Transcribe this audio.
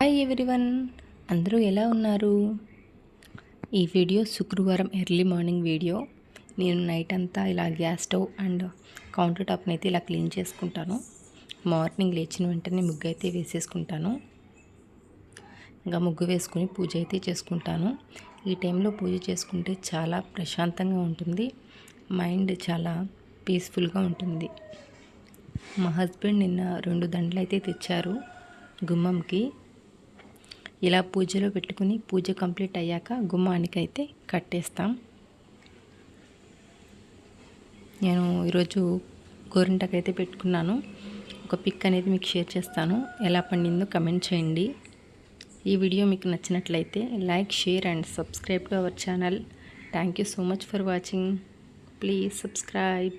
Hi everyone, అందరూ ఎలా ఉన్నారు? ఈ వీడియో శుక్రవారం ఎర్లీ మార్నింగ్ వీడియో. నేను నైట్ అంతా ఇలా గ్యాస్ స్టవ్ అండ్ కౌంటర్ టాప్ని అయితే ఇలా క్లీన్ చేసుకుంటాను. మార్నింగ్ లేచిన వెంటనే ముగ్గు అయితే వేసేసుకుంటాను. ఇంకా ముగ్గు వేసుకుని పూజ అయితే చేసుకుంటాను. ఈ టైంలో పూజ చేసుకుంటే చాలా ప్రశాంతంగా ఉంటుంది, మైండ్ చాలా పీస్ఫుల్గా ఉంటుంది. మా హస్బెండ్ నిన్న 2 దండలు అయితే తెచ్చారు గుమ్మంకి. ఇలా పూజలో పెట్టుకుని పూజ కంప్లీట్ అయ్యాక గుమ్మానికి అయితే కట్టేస్తాం. నేను ఈరోజు గోరింటాకైతే పెట్టుకున్నాను. ఒక పిక్ అనేది మీకు షేర్ చేస్తాను, ఎలా పండిందో కమెంట్ చేయండి. ఈ వీడియో మీకు నచ్చినట్లయితే like, share and subscribe to our channel. Thank you so much for watching. Please subscribe.